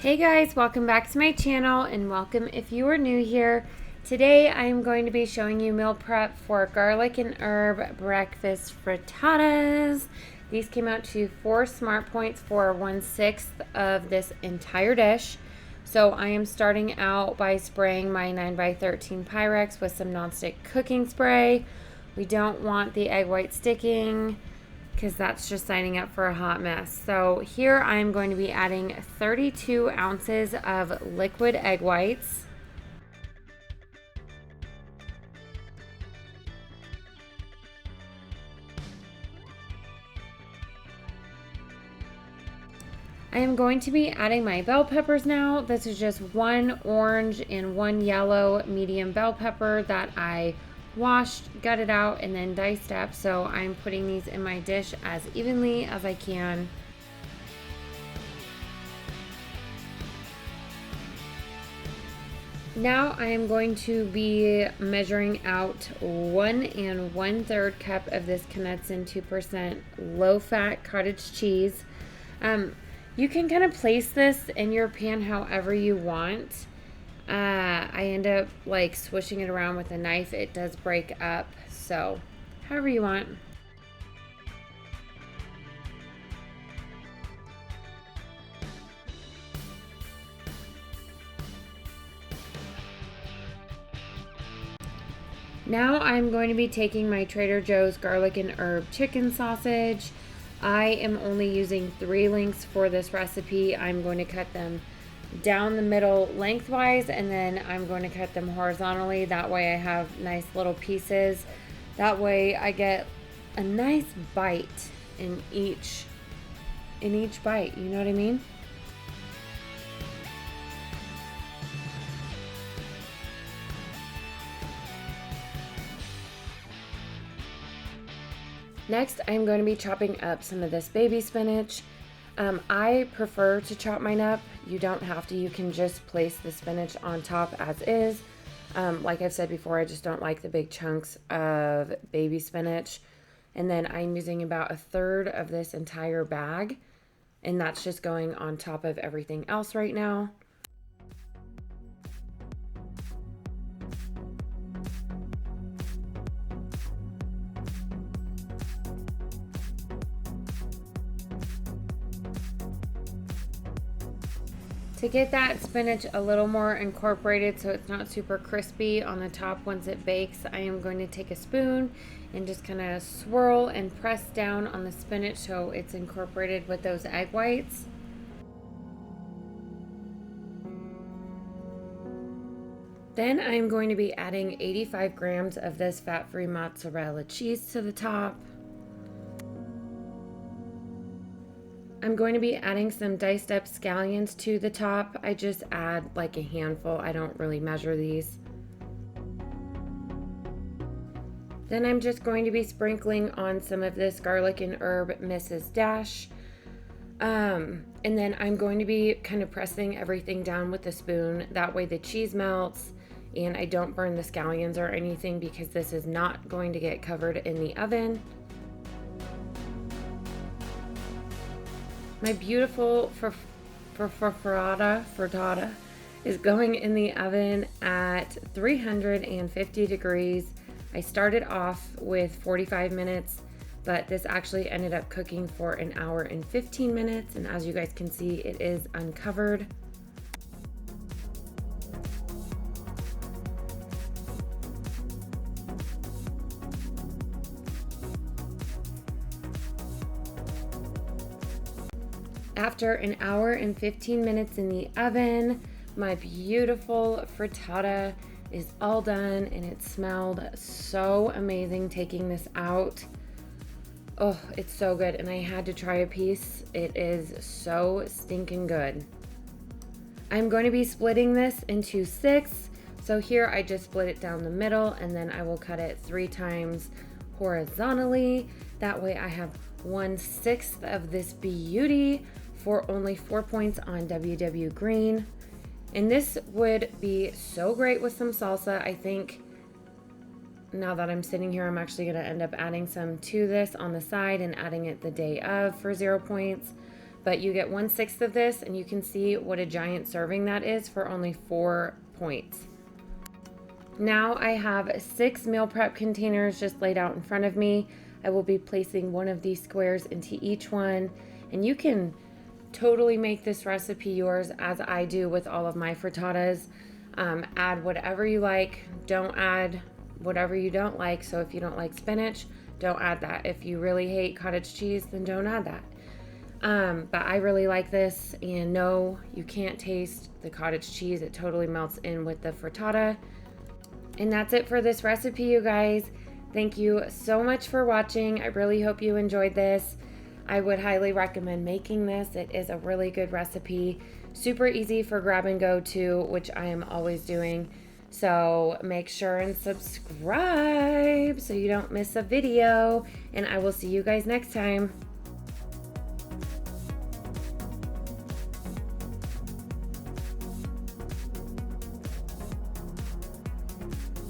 Hey guys, welcome back to my channel and welcome if you are new here. Today I am going to be showing you meal prep for garlic and herb breakfast frittatas. These came out to 4 smart points for 1/6 of this entire dish. So I am starting out by spraying my 9x13 Pyrex with some nonstick cooking spray. We don't want the egg white sticking, because that's just signing up for a hot mess. So here I'm going to be adding 32 ounces of liquid egg whites. I am going to be adding my bell peppers now. This is just one orange and one yellow medium bell pepper that I washed, gutted out, and then diced up. So I'm putting these in my dish as evenly as I can. Now I am going to be measuring out 1 1/3 cup of this Knudsen 2% low-fat cottage cheese. You can kind of place this in your pan however you want. I end up like swishing it around with a knife. It does break up, so however you want. Now I'm going to be taking my Trader Joe's garlic and herb chicken sausage. I am only using 3 links for this recipe. I'm going to cut them down the middle lengthwise, and then I'm going to cut them horizontally. That way I have nice little pieces. That way I get a nice bite in each bite, you know what I mean? Next, I'm going to be chopping up some of this baby spinach. I prefer to chop mine up. You don't have to. You can just place the spinach on top as is. Like I've said before, I just don't like the big chunks of baby spinach. And then I'm using about 1/3 of this entire bag. And that's just going on top of everything else right now. To get that spinach a little more incorporated so it's not super crispy on the top once it bakes, I am going to take a spoon and just kind of swirl and press down on the spinach so it's incorporated with those egg whites. Then I'm going to be adding 85 grams of this fat-free mozzarella cheese to the top. I'm going to be adding some diced up scallions to the top. I just add like a handful. I don't really measure these. Then I'm just going to be sprinkling on some of this garlic and herb Mrs. Dash. And then I'm going to be kind of pressing everything down with a spoon. That way the cheese melts and I don't burn the scallions or anything, because this is not going to get covered in the oven. My beautiful frittata is going in the oven at 350 degrees. I started off with 45 minutes, but this actually ended up cooking for 1 hour and 15 minutes. And as you guys can see, it is uncovered. After 1 hour and 15 minutes in the oven, my beautiful frittata is all done, and it smelled so amazing taking this out. Oh, it's so good, and I had to try a piece. It is so stinking good. I'm going to be splitting this into 6. So here I just split it down the middle, and then I will cut it 3 times horizontally. That way I have 1/6 of this beauty for only 4 points on WW green. And this would be so great with some salsa. I think now that I'm sitting here, I'm actually going to end up adding some to this on the side and adding it the day of for 0 points. but you get 1/6 of this, and you can see what a giant serving that is for only 4 points. Now I have 6 meal prep containers just laid out in front of me. I will be placing one of these squares into each one, and you can totally make this recipe yours as I do with all of my frittatas. Add whatever you like. Don't add whatever you don't like. So if you don't like spinach, don't add that. If you really hate cottage cheese, then don't add that. But I really like this, and no, you can't taste the cottage cheese. It totally melts in with the frittata. And that's it for this recipe, you guys. Thank you so much for watching. I really hope you enjoyed this. I would highly recommend making this. It is a really good recipe. Super easy for grab and go too, which I am always doing. So make sure and subscribe so you don't miss a video. And I will see you guys next time.